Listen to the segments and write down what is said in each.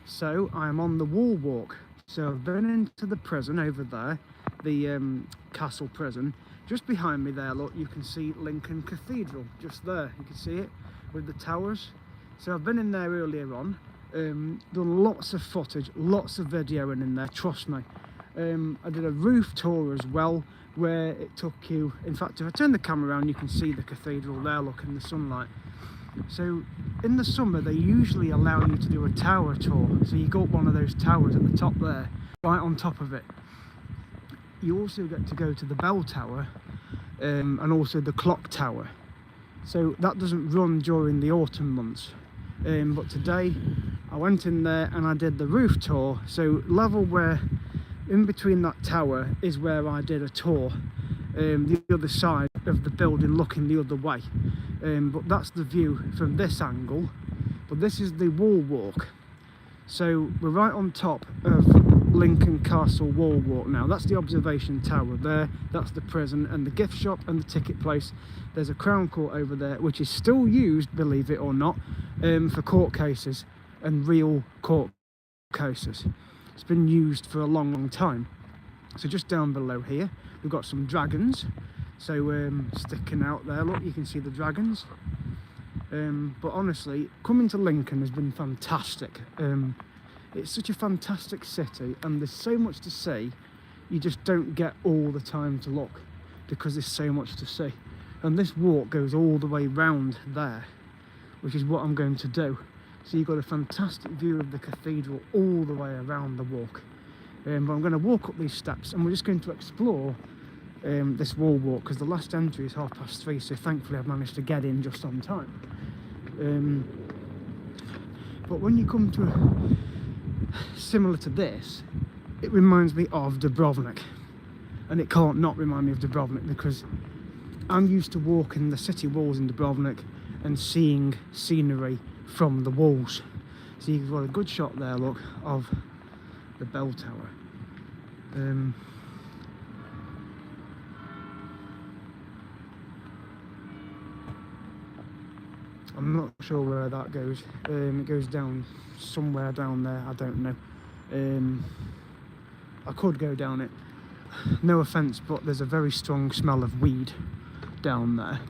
So I am on the wall walk. So I've been into the prison over there, the castle prison. Just behind me there, look, you can see Lincoln Cathedral, just there. You can see it with the towers. So I've been in there earlier on, done lots of footage, lots of videoing in there, trust me. I did a roof tour as well, where it took you, in fact, if I turn the camera around, you can see the cathedral there, look, in the sunlight. So in the summer they usually allow you to do a tower tour, so you go up one of those towers at the top there, right on top of it. You also get to go to the bell tower and also the clock tower, so that doesn't run during the autumn months, but today I went in there and I did the roof tour. So level where in between that tower is where I did a tour, the other side of the building looking the other way. But that's the view from this angle, but this is the wall walk. So we're right on top of Lincoln Castle wall walk now. That's the observation tower there, that's the prison and the gift shop and the ticket place. There's a Crown Court over there which is still used, believe it or not, for court cases and real court cases. It's been used for a long time. So just down below here we've got some dragons, so sticking out there, look, you can see the dragons. But honestly, coming to Lincoln has been fantastic. It's such a fantastic city and there's so much to see, you just don't get all the time to look because there's so much to see. And this walk goes all the way round there, which is what I'm going to do. So you've got a fantastic view of the cathedral all the way around the walk. But I'm going to walk up these steps and we're just going to explore this wall walk, because the last entry is 3:30, so thankfully I've managed to get in just on time. But when you come to similar to this, it reminds me of Dubrovnik, and it can't not remind me of Dubrovnik because I'm used to walking the city walls in Dubrovnik and seeing scenery from the walls. So you've got a good shot there, look, of the bell tower. I'm not sure where that goes. It goes down somewhere down there, I don't know. I could go down it. No offence, but there's a very strong smell of weed down there.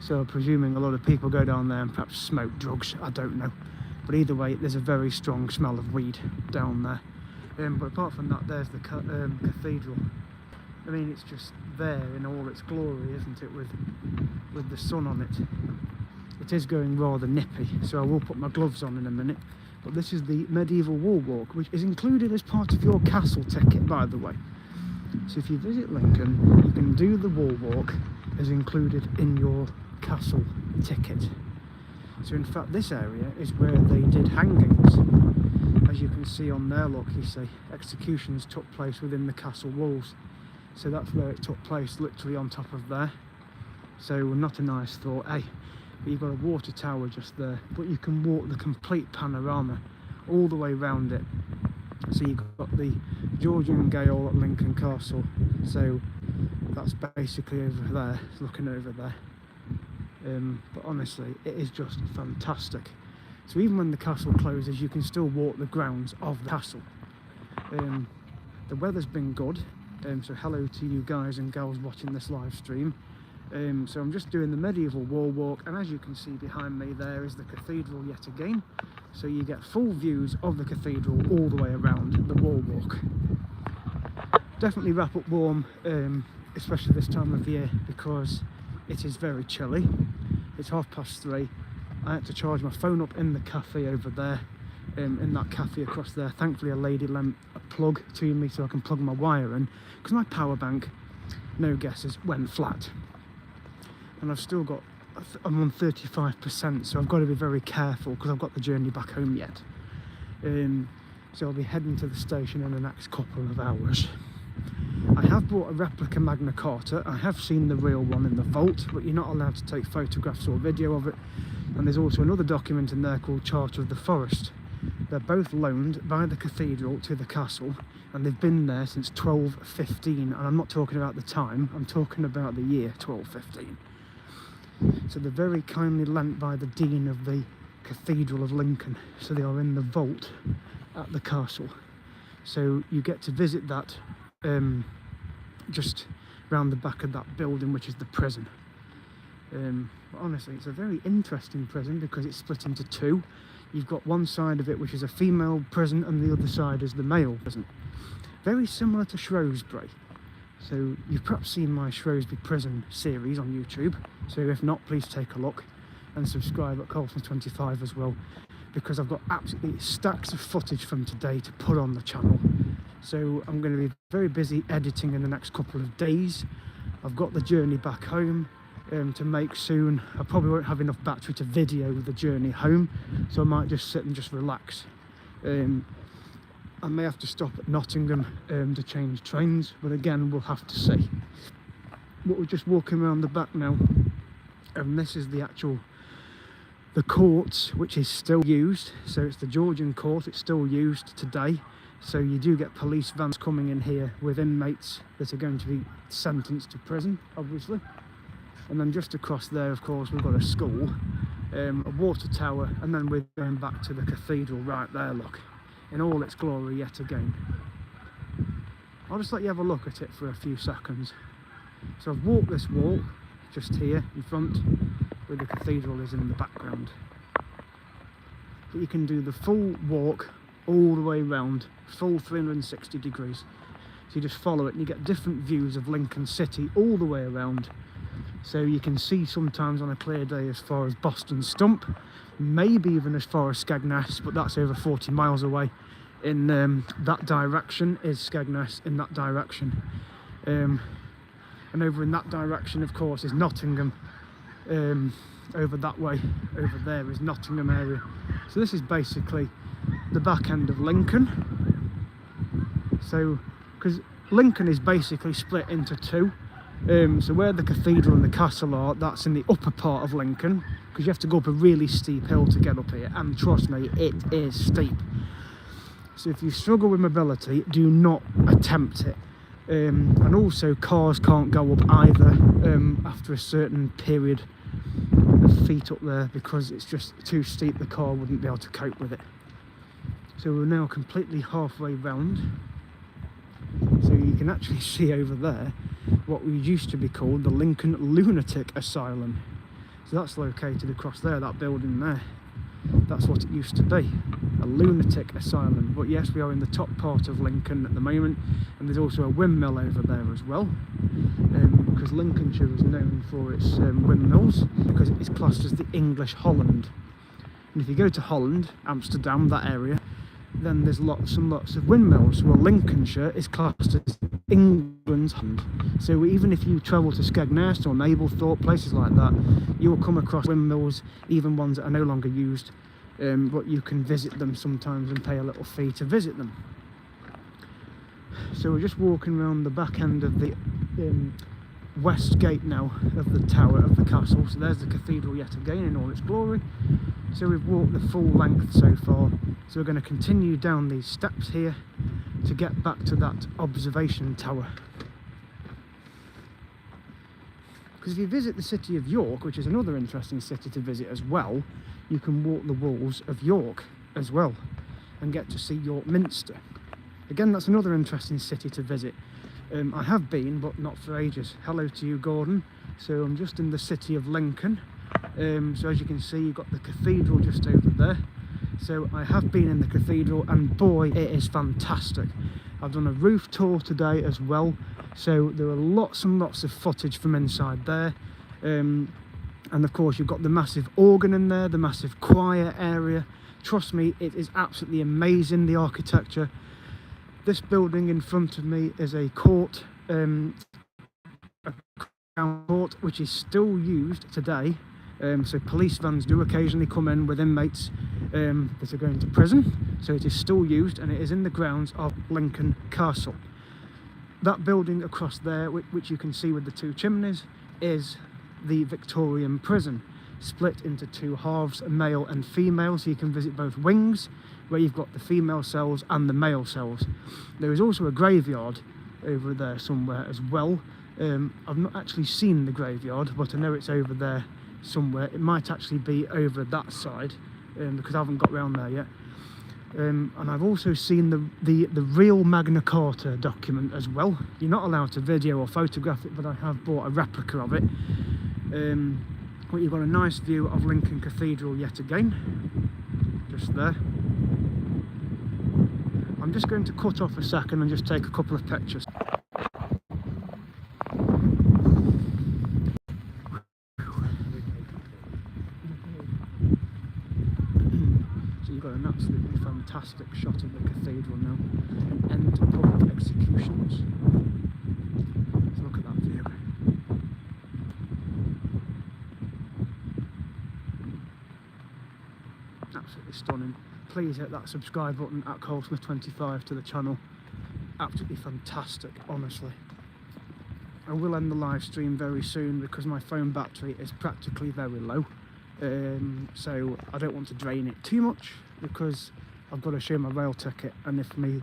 So presuming a lot of people go down there and perhaps smoke drugs, I don't know. But either way, there's a very strong smell of weed down there. But apart from that, there's the cathedral. I mean, it's just there in all its glory, isn't it, with the sun on it. It is going rather nippy, so I will put my gloves on in a minute. But this is the medieval wall walk, which is included as part of your castle ticket, by the way. So if you visit Lincoln, you can do the wall walk as included in your castle ticket. So in fact, this area is where they did hangings. As you can see on there, look, you see executions took place within the castle walls. So that's where it took place, literally on top of there. So not a nice thought, eh? But you've got a water tower just there, but you can walk the complete panorama all the way around it. So you've got the Georgian Gale at Lincoln Castle, so that's basically over there, looking over there. But honestly, it is just fantastic. So even when the castle closes, you can still walk the grounds of the castle. The weather's been good, so hello to you guys and girls watching this live stream. So I'm just doing the medieval wall walk, and as you can see behind me there is the cathedral yet again. So you get full views of the cathedral all the way around the wall walk. Definitely wrap up warm, especially this time of year, because it is very chilly. It's 3:30. I had to charge my phone up in the cafe over there, in that cafe across there. Thankfully a lady lent a plug to me so I can plug my wire in, because my power bank, no guesses, went flat. And I've still got, I'm on 35%, so I've got to be very careful because I've got the journey back home yet. So I'll be heading to the station in the next couple of hours. I have bought a replica Magna Carta. I have seen the real one in the vault, but you're not allowed to take photographs or video of it. And there's also another document in there called Charter of the Forest. They're both loaned by the cathedral to the castle, and they've been there since 1215, and I'm not talking about the time, I'm talking about the year 1215. So they're very kindly lent by the Dean of the Cathedral of Lincoln, so they are in the vault at the castle. So you get to visit that just round the back of that building, which is the prison. But honestly, it's a very interesting prison because it's split into two. You've got one side of it which is a female prison and the other side is the male prison. Very similar to Shrewsbury. So you've perhaps seen my Shrewsbury prison series on YouTube. So if not, please take a look and subscribe at Colton25 as well, because I've got absolutely stacks of footage from today to put on the channel. So I'm going to be very busy editing in the next couple of days. I've got the journey back home to make soon. I probably won't have enough battery to video the journey home, so I might just sit and just relax. I may have to stop at Nottingham to change trains, but again, we'll have to see. But we're just walking around the back now, and this is the court, which is still used. So it's the Georgian court, it's still used today. So you do get police vans coming in here with inmates that are going to be sentenced to prison, obviously. And then just across there, of course, we've got a school, a water tower, and then we're going back to the cathedral right there, look, in all its glory yet again. I'll just let you have a look at it for a few seconds. So I've walked this walk just here in front, where the cathedral is in the background. But you can do the full walk all the way around, full 360 degrees. So you just follow it and you get different views of Lincoln City all the way around. So you can see sometimes on a clear day as far as Boston Stump, maybe even as far as Skegness, but that's over 40 miles away. In that direction is Skegness, in that direction. And over in that direction, of course, is Nottingham. Over that way, over there is Nottingham area. So this is basically the back end of Lincoln. So, because Lincoln is basically split into two. So where the cathedral and the castle are, that's in the upper part of Lincoln, because you have to go up a really steep hill to get up here, and trust me, it is steep. So if you struggle with mobility, do not attempt it. And also cars can't go up either after a certain period of feet up there, because it's just too steep, the car wouldn't be able to cope with it. So we're now completely halfway round. So you can actually see over there what we used to be called the Lincoln Lunatic Asylum. So that's located across there, that building there. That's what it used to be, a lunatic asylum. But yes, we are in the top part of Lincoln at the moment, and there's also a windmill over there as well, because Lincolnshire is known for its windmills, because it is classed as the English Holland. And if you go to Holland, Amsterdam, that area, then there's lots and lots of windmills. Well, Lincolnshire is classed as England's Holland. So even if you travel to Skegness or Mablethorpe, places like that, you will come across windmills, even ones that are no longer used, but you can visit them sometimes and pay a little fee to visit them. So we're just walking around the back end of the west gate now of the tower of the castle. So there's the cathedral yet again in all its glory. So we've walked the full length so far. So we're going to continue down these steps here to get back to that observation tower. Because if you visit the city of York, which is another interesting city to visit as well, you can walk the walls of York as well and get to see York Minster. Again, that's another interesting city to visit. I have been, but not for ages. Hello to you, Gordon. So I'm just in the city of Lincoln. So as you can see, you've got the cathedral just over there. So I have been in the cathedral, and boy, it is fantastic. I've done a roof tour today as well. So there are lots and lots of footage from inside there. And of course, you've got the massive organ in there, the massive choir area. Trust me, it is absolutely amazing, the architecture. This building in front of me is a court, a crown court, which is still used today. So police vans do occasionally come in with inmates that are going to prison. So it is still used, and it is in the grounds of Lincoln Castle. That building across there, which you can see with the two chimneys, is the Victorian prison, split into two halves, male and female, so you can visit both wings, where you've got the female cells and the male cells. There is also a graveyard over there somewhere as well. I've not actually seen the graveyard, but I know it's over there somewhere. It might actually be over that side, because I haven't got round there yet. And I've also seen the real Magna Carta document as well. You're not allowed to video or photograph it, but I have bought a replica of it. But you've got a nice view of Lincoln Cathedral yet again, just there. I'm just going to cut off a second and just take a couple of pictures. So you've got an absolutely fantastic shot of the cathedral now, an end to public executions. Let's look at that view. Absolutely stunning. Please hit that subscribe button at Colesmith25 to the channel. Absolutely fantastic, honestly. I will end the live stream very soon because my phone battery is practically very low. So I don't want to drain it too much because I've got to show my rail ticket, and if my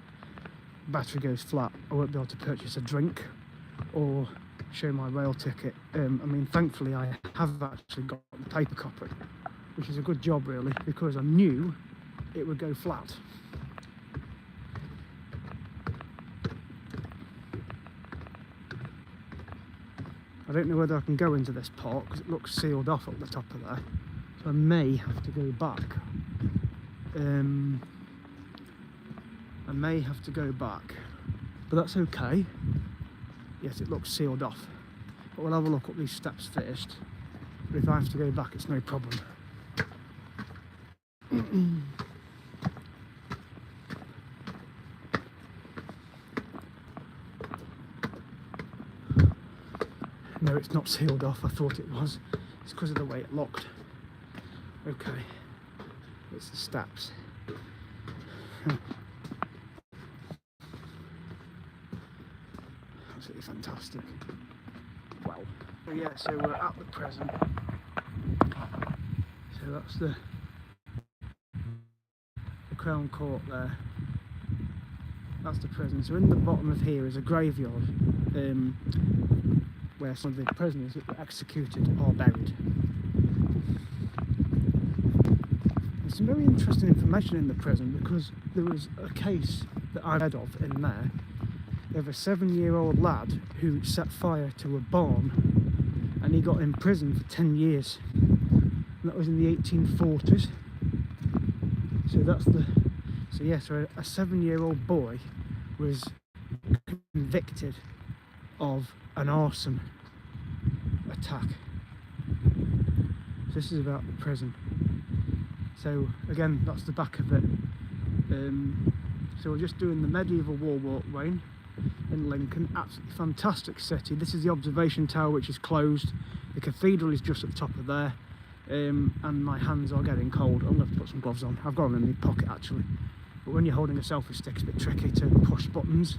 battery goes flat I won't be able to purchase a drink or show my rail ticket. I mean, thankfully I have actually got the paper copy, which is a good job really, because I knew it would go flat. I don't know whether I can go into this park because it looks sealed off at the top of there, so I may have to go back. I may have to go back, but that's okay. Yes, it looks sealed off, but we'll have a look up these steps first. But if I have to go back, it's no problem. No, it's not sealed off. I thought it was. It's because of the way it locked. Okay, it's the steps. Absolutely fantastic. Wow. So yeah, so we're at the present. So that's the Crown Court there. That's the prison. So in the bottom of here is a graveyard, where some of the prisoners that were executed are buried. There's some very interesting information in the prison, because there was a case that I read of in there of a 7-year-old lad who set fire to a barn, and he got in prison for 10 years. And that was in the 1840s. So that's the... So yeah, so a 7-year-old boy was convicted of an arson attack. So this is about the prison. So again, that's the back of it. So we're just doing the medieval wall walkway in Lincoln. Absolutely fantastic city. This is the observation tower, which is closed. The cathedral is just at the top of there. And my hands are getting cold. I'm going to have to put some gloves on. I've got them in my pocket actually. But when you're holding a selfie stick, it's a bit tricky to push buttons.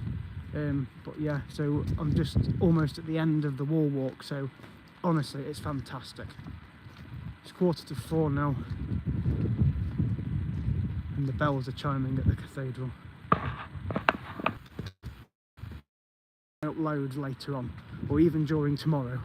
But yeah, so I'm just almost at the end of the wall walk, so honestly it's fantastic. It's 3:45 now and the bells are chiming at the cathedral. Upload later on, or even during tomorrow.